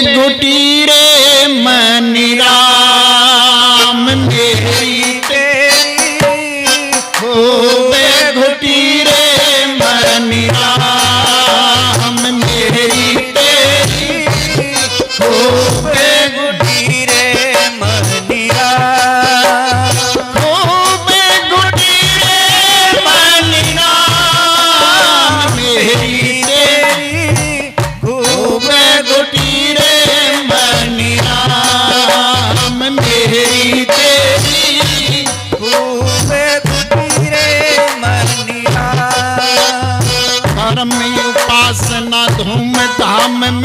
गुटी रे मनी राम मेरी तेरी खूबे गुटी रे मनी राम मेरी तेरी खूबे गुटी रे मनी राम खूबे गुटी रे मनी राम मेरी तेरी खूबे गुटी रे मनी राम मेरी तेरी खूबे गुटी रे मनी राम कर्म उपासना धूम धाम में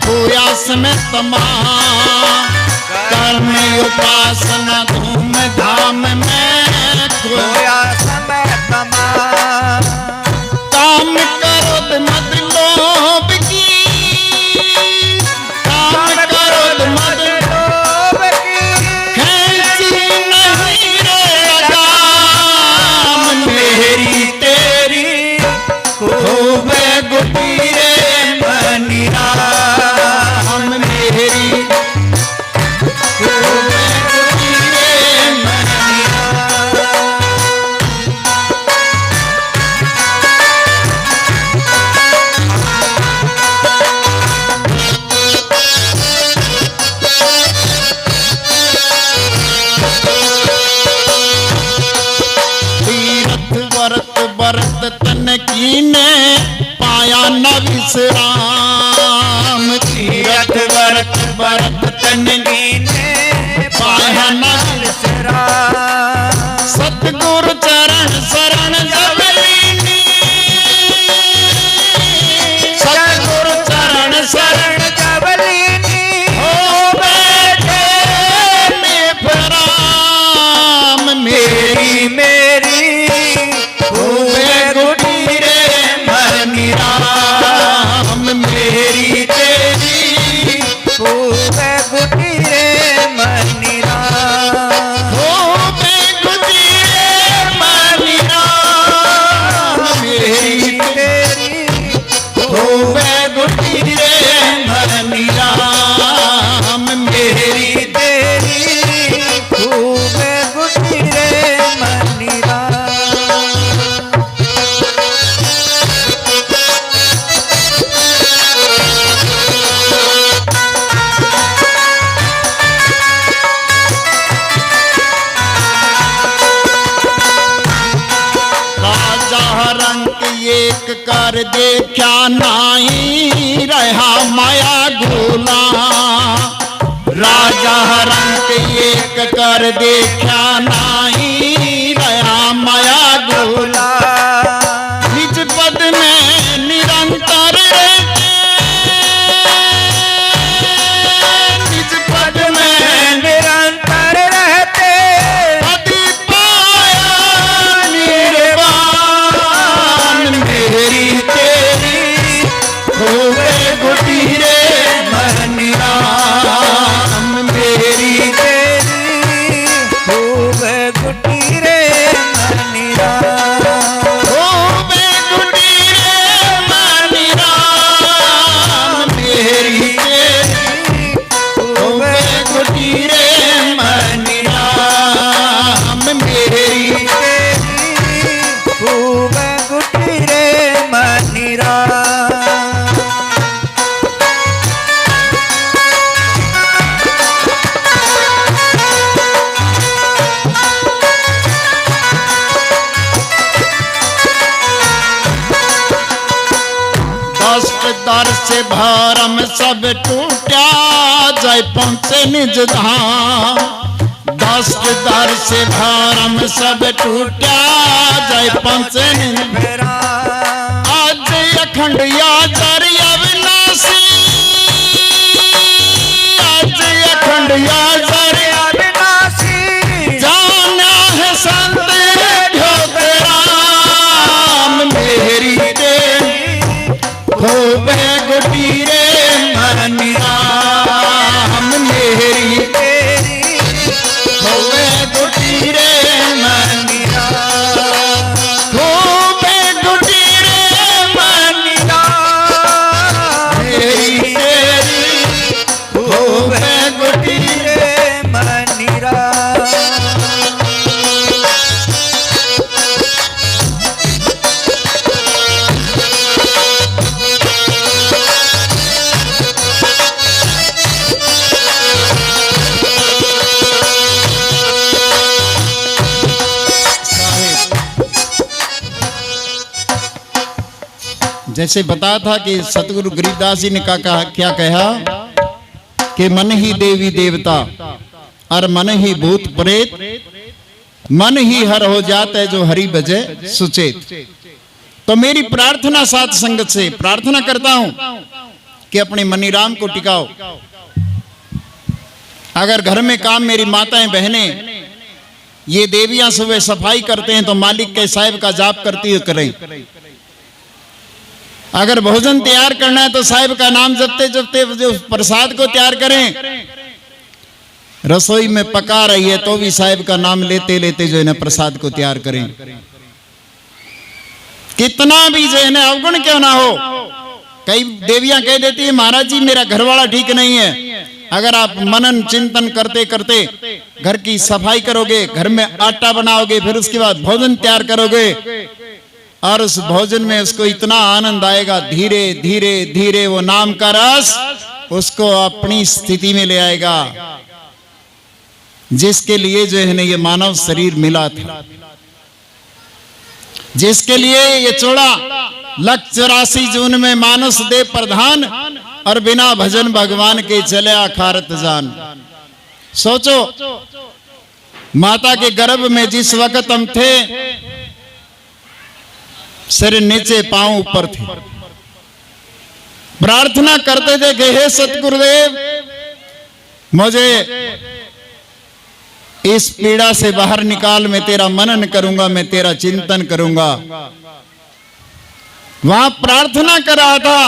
प्रयास में तमाम कर्म उपासना धूम धाम में प्रयास में तमाम काम करो मत लोभ की काम करो मत लोभ की खैची नहीं रे राम मेरी तेरी खूबे गुटी रे मनी राम मेरी खूबे गुटी रे मनी तीरथ व्रत व्रत तन कीने पाया न विश्राम तीरथ व्रत व्रत तन कीने पाया न विश्राम सतगुरु चरण शरण जब लीनी सतगुरु चरण शरण जब लीनी हो बैठे निफराम मेरी मेरी खूबे गुटी रे मनी राम मेरी तेरी खूबे गुटी रे मनी राम खूबे गुटी रे मनी राम मेरी तेरी खूबे गुटी रे मनी राम मेरी तेरी खूबे गुटी रे मनी राम राजा रंग एक कर देखा नहीं रहा माया गोला राजा रंग एक कर देखा नहीं रहा माया गोला निज पद में निरंतर रहते निज पद में निरंतर रहते पति पाया निर्वाण मेरी तेरी खूबे गुटी रे मनी राम मेरी तेरी खूबे गुटी रे मनी राम खूबे गुटी रे मनी राम मेरी तेरी खूबे गुटी रे मनी राम मेरी तेरी खूबे गुटी रे मनी राम दष्ट दर से भरम सब टूटा जय पहुँचे निज धाम दष्ट दर से भरम सब टूटा जय पहुँचे निज धाम आज अखंड याचर अविनाशी आज अखंड याचर अविनाशी जाना है संत राम मेरी तेरी खूबे गुटी रे मनी राम मेरी तेरी खूबे गुटी रे मनी राम खूबे गुटी रे मनी राम जैसे बताया था कि सतगुरु गरीबदास जी ने क्या कहा कि मन ही देवी देवता और मन ही भूत प्रेत, मन ही हर हो जाता है जो हरि बजे सुचेत। तो मेरी प्रार्थना साथ संगत से प्रार्थना करता हूं कि अपने मनीराम को टिकाओ। अगर घर में काम मेरी माताएं बहनें ये देवियां सुबह सफाई करते हैं तो मालिक के साहिब का जाप करती हुई करें। अगर भोजन तैयार करना है तो साहिब का नाम जपते जपते जो प्रसाद को तैयार करें। रसोई में पका रही है तो भी साहिब का नाम लेते लेते जो है ना प्रसाद को तैयार करें। कितना भी जो है ना अवगुण क्यों ना हो। कई देवियां कह देती है महाराज जी मेरा घरवाला ठीक नहीं है। अगर आप मनन चिंतन करते करते घर की सफाई करोगे, घर में आटा बनाओगे, फिर उसके बाद भोजन तैयार करोगे और उस भोजन में उसको इतना आनंद आएगा, धीरे धीरे धीरे वो नाम का रस उसको अपनी स्थिति में ले आएगा जिसके लिए जो है ना ये मानव शरीर मिला था, जिसके लिए ये चोड़ा 184 जून में मानस दे प्रधान और बिना भजन भगवान के चले आखारत जान। सोचो माता के गर्भ में जिस वक्त हम थे सिर नीचे पांव ऊपर थे, प्रार्थना करते थे कि हे सतगुरुदेव मुझे इस पीड़ा से बाहर निकाल, मैं तेरा मनन करूंगा, मैं तेरा चिंतन करूंगा। वहां प्रार्थना कर रहा था।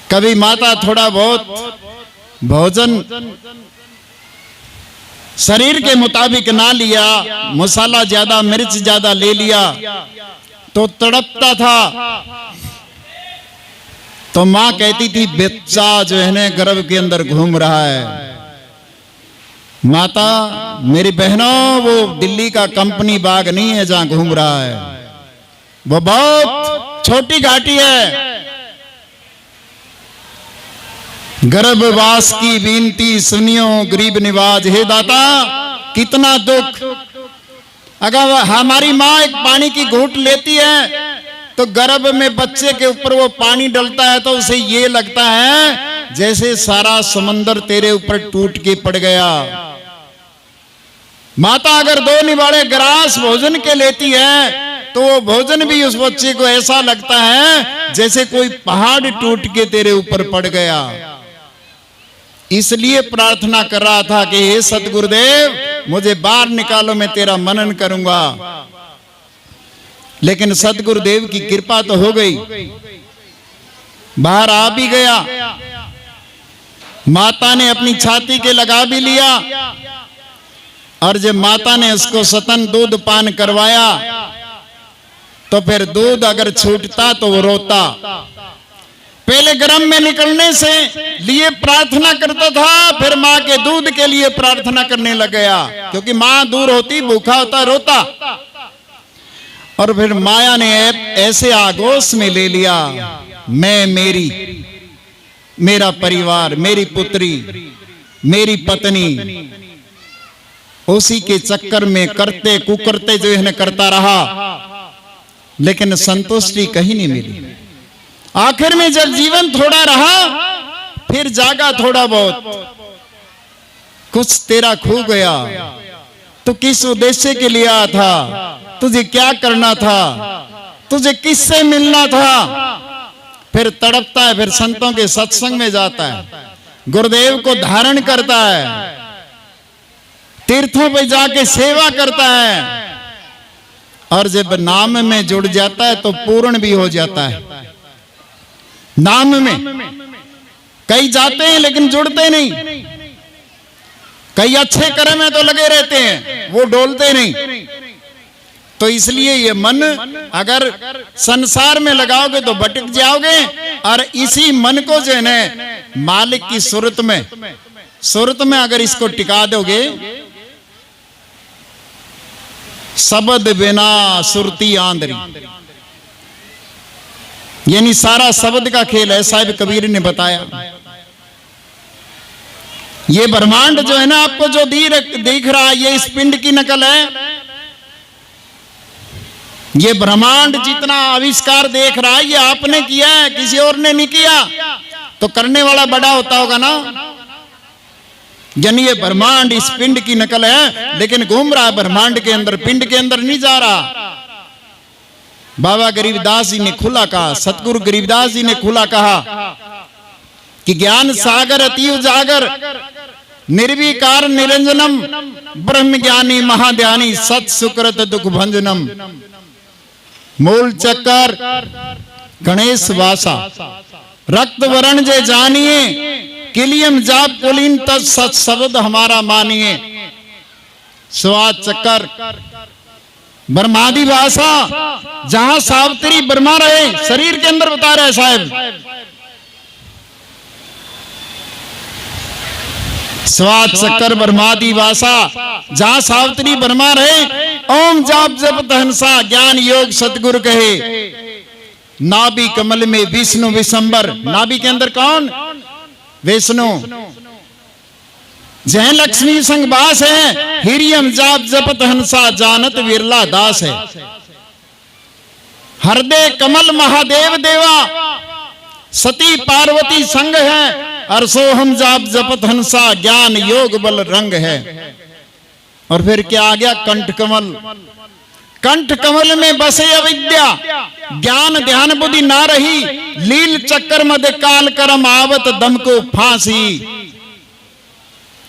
कभी माता थोड़ा बहुत भोजन शरीर के मुताबिक ना लिया, मसाला ज्यादा मिर्च ज्यादा ले लिया तो तड़पता था। तो मां कहती थी बच्चा जो है ना गर्भ के अंदर घूम रहा है। माता मेरी बहनों वो दिल्ली का कंपनी बाग नहीं है जहां घूम रहा है, वो बहुत छोटी घाटी है। गर्भवास की विनती सुनियो गरीब निवाज, हे दाता कितना दुख। अगर हमारी माँ एक पानी की घूंट लेती है तो गर्भ में बच्चे के ऊपर वो पानी डलता है तो उसे ये लगता है जैसे सारा समंदर तेरे ऊपर टूट के पड़ गया। माता अगर 2 निवाड़े ग्रास भोजन के लेती है तो वो भोजन भी उस बच्चे को ऐसा लगता है जैसे कोई पहाड़ टूट के तेरे ऊपर पड़ गया। इसलिए प्रार्थना कर रहा था कि हे सतगुरुदेव मुझे बाहर निकालो, मैं तेरा मनन करूंगा। लेकिन सतगुरुदेव की कृपा तो हो गई, बाहर आ भी गया। माता ने अपनी छाती के लगा भी लिया और जब माता ने उसको सतन दूध पान करवाया तो फिर दूध अगर छूटता तो वो रोता। पहले गर्भ में निकलने से लिए प्रार्थना करता था, फिर माँ के दूध के लिए प्रार्थना करने लग गया, क्योंकि माँ दूर होती भूखा होता रोता। और फिर माया ने ऐसे आगोश में ले लिया, मैं मेरी मेरा परिवार, मेरी पुत्री, मेरी पत्नी, उसी के चक्कर में करते कुकरते जो है करता रहा, लेकिन संतुष्टि कहीं नहीं मिली। आखिर में जब जीवन थोड़ा रहा फिर जागा थोड़ा बहुत, कुछ तेरा खो गया। तो किस उद्देश्य के लिए आया था, तुझे क्या करना था, तुझे किससे मिलना था। फिर तड़पता है, फिर संतों के सत्संग में जाता है, गुरुदेव को धारण करता है, तीर्थों पे जाके सेवा करता है, और जब नाम में जुड़ जाता है तो पूर्ण भी हो जाता है। नाम में कई जाते हैं लेकिन जुड़ते नहीं, कई अच्छे कर्म में तो लगे रहते हैं, वो डोलते नहीं। तो इसलिए ये मन अगर संसार में लगाओगे तो भटक जाओगे, और इसी मन को जो है ना मालिक की सूरत में अगर इसको टिका दोगे, शब्द बिना सुरती आंदरी, यानी सारा शब्द का खेल है। साहिब कबीर ने बताया ये ब्रह्मांड जो है ना आपको जो दिख रहा है, ये इस पिंड की नकल है। ये ब्रह्मांड जितना आविष्कार देख रहा है ये आपने किया है, किसी और ने नहीं किया। तो करने वाला बड़ा होता होगा ना। यानी ये ब्रह्मांड इस पिंड की नकल है, लेकिन घूम रहा है ब्रह्मांड के अंदर, पिंड के अंदर नहीं जा रहा। बाबा गरीबदास जी ने खुला कहा, सतगुरु गरीबदास जी ने खुला कहा कि ज्ञान सागर अति उजागर, निर्विकार निरंजनम, ब्रह्म ज्ञानी महाध्यानी, सत सुकृत दुख भंजनम। मूल चक्कर गणेश वासा, रक्त वर्ण जे जानिए, किलियम जाप कुलीन तत् सत शब्द हमारा मानिए। स्वाद चक्कर ब्रह्मादि भाषा, जहां सावित्री ब्रह्मा रहे, शरीर के अंदर बता रहे साहब। स्वाद चक्कर ब्रह्मादि भाषा, जहां सावित्री ब्रह्मा रहे, ओम जाप जप हंसा, ज्ञान योग सतगुरु कहे। नाभि कमल में विष्णु विशंबर, नाभि के अंदर कौन? विष्णु। जय लक्ष्मी संग बास है, हिरियम जाप जपत हंसा, जानत विरला दास है। हृदय कमल महादेव देवा, सती पार्वती संग है, अरसोहम जाप जपत हंसा, ज्ञान योग बल रंग है। और फिर क्या आ गया? कंठ कमल। कंठ कमल में बसे अविद्या, ज्ञान ध्यान बुद्धि ना रही, लील चक्कर मध्य काल करम आवत दम को फांसी।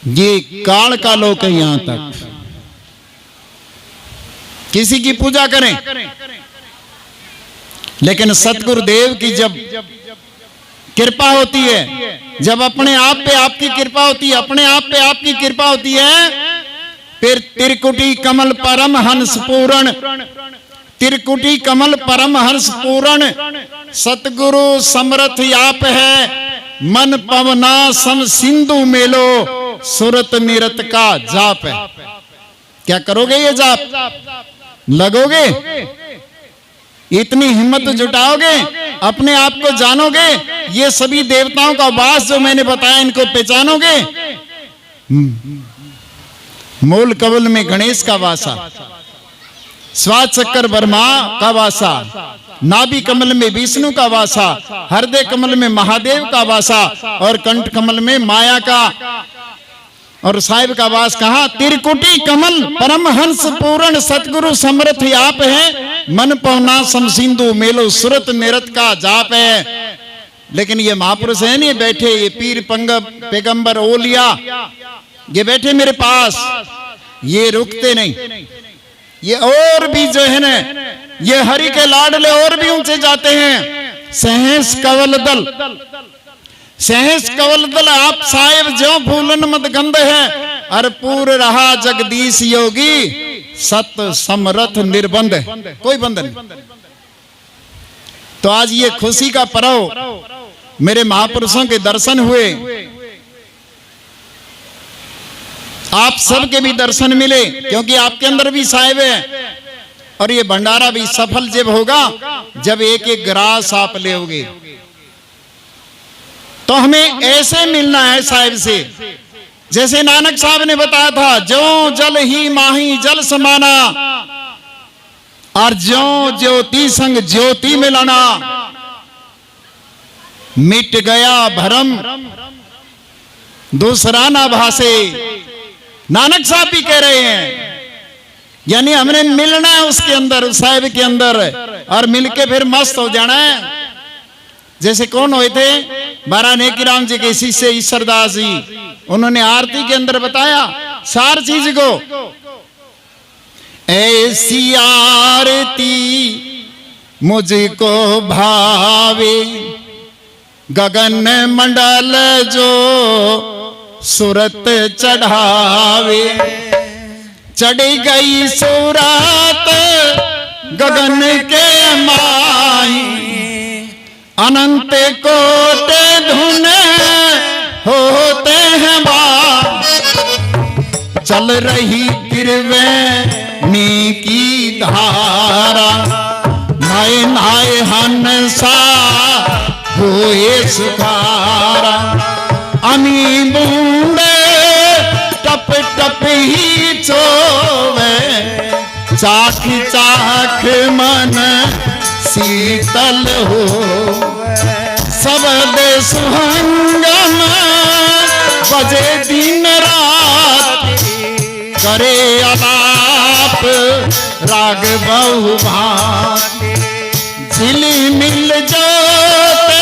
ये काल का लोक है। यहां तक किसी की पूजा करें, लेकिन सतगुरुदेव की जब कृपा होती है, जब अपने आप पे आपकी कृपा होती है, अपने आप पे आपकी कृपा होती है, फिर त्रिकुटी कमल परम हंस पूर्ण, त्रिकुटी कमल परम हंस पूर्ण, सतगुरु समर्थ आप है, मन पवना सम सिंधु मेलो, सुरत निरत का जाप है। क्या करोगे? ये जाप लगोगे, इतनी हिम्मत जुटाओगे, अपने आप को जानोगे, ये सभी देवताओं का वास जो मैंने बताया इनको पहचानोगे। मूल कमल में गणेश का वासा, स्वाद चक्कर ब्रह्मा का वासा, नाभि कमल में विष्णु का वासा, हृदय कमल में महादेव का वासा, और कंठ कमल में माया का और साहिब का वास। कहा? त्रिकुटी कमल परमहंस पूर्ण, सतगुरु समर्थ आप है, मन पवना समसिंधु मेलो, सुरत निरत का जाप है। लेकिन ये महापुरुष है नहीं बैठे, ये पीर पैगंबर ओलिया, ये बैठे मेरे पास, ये रुकते नहीं। ये और भी जो है ना, ये हरि के लाडले और भी ऊंचे जाते हैं। सहस कवल दल, सहस कवल दल आप साहेब जो फूलन मत गंध है, अरपूर रहा जगदीश योगी, सत समरथ निर्बंध, कोई बंध नहीं। तो आज ये खुशी का पर्व, मेरे महापुरुषों के दर्शन हुए, आप सबके भी दर्शन मिले, क्योंकि आपके अंदर भी साहिब है। और ये भंडारा भी सफल जब होगा जब एक एक ग्रास आप लेओगे। तो हमें ऐसे मिलना है साहिब से, जैसे नानक साहब ने बताया था, जो जल ही माही जल समाना, और जो ज्योति संग ज्योति मिलाना, मिट गया भरम दूसरा ना भासे। नानक साहब भी कह रहे हैं, यानी हमने मिलना है उसके अंदर, उस साहिब के अंदर, और मिलके फिर मस्त हो जाना है। जैसे कौन हुए थे? बारानेकी राम जी के शिष्य ईश्वरदास जी, उन्होंने आरती के अंदर बताया सार चीज को, ऐसी आरती मुझको भावे, गगन मंडल जो सुरत चढ़ावे, चढ़ी गई सूरत गगन के माई, अनंत कोटि धुन होते हैं बार, चल रही त्रिवेणी की धारा, नाय नाय हंसा हुए सुखारा, अमी बूंदे टप टप ही चोवे, चाख चाख मन शीतल हो, सब देश हंगम बजे दिन रात, करे अलाप राग बहुभांति, झिली मिल जाते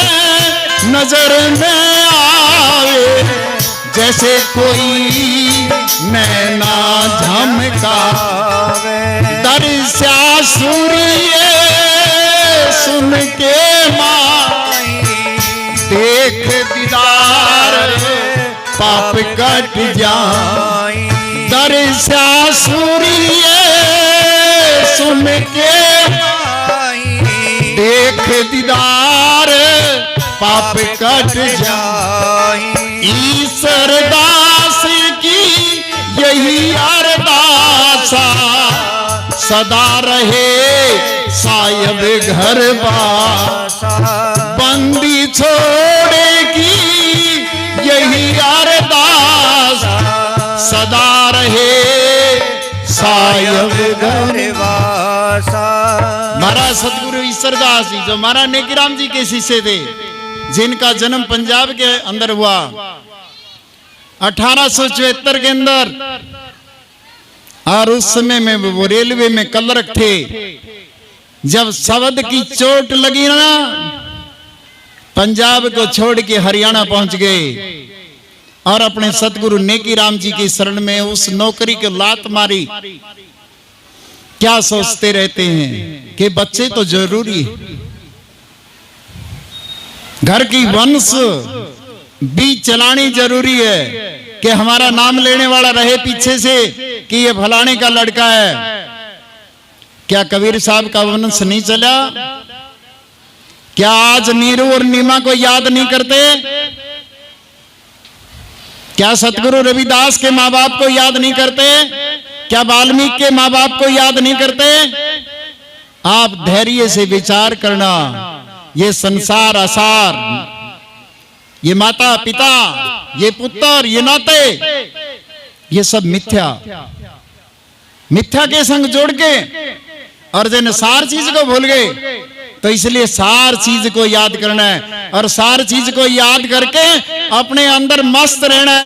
नजर में आवे, जैसे कोई नैना झमकावे, दर्शा सूर्य सुन के माई, देख दीदार पाप कट जाए, दर्शा सूर्य सुन के देख दीदार पाप कट जाए, ईश्वर दास की यही अरदासा, सदा रहे सायब घर बासा, बंदी छोड़ेगी यही अरदासा, सदा रहे सायब घर बासा। महाराज सतगुरु ईश्वरदास जी जो महाराज नेकीराम जी के शिष्य थे, जिनका जन्म पंजाब के अंदर हुआ 1874 के अंदर, और उस समय में वो रेलवे में क्लर्क थे। जब शब्द की चोट लगी ना, पंजाब को छोड़ के हरियाणा पहुंच गए और अपने सतगुरु नेकीराम जी की शरण में उस नौकरी को लात मारी। क्या सोचते रहते हैं कि बच्चे तो जरूरी है, घर की वंश बीच चलानी जरूरी है, कि हमारा नाम लेने वाला रहे पीछे से कि ये फलाने का लड़का है। क्या कबीर साहब का वंश नहीं चला? क्या आज नीरू और नीमा को याद नहीं करते? क्या सतगुरु रविदास के माँ बाप को याद नहीं करते? क्या वाल्मीकि के माँ बाप को याद नहीं करते? आप धैर्य से विचार करना, ये संसार असार, ये माता पिता, ये पुत्र, ये नाते, ये सब मिथ्या, मिथ्या के संग जोड़ के और जिन सार चीज को भूल गए। तो इसलिए सार चीज को याद करना है और सार चीज को याद करके अपने अंदर मस्त रहना है।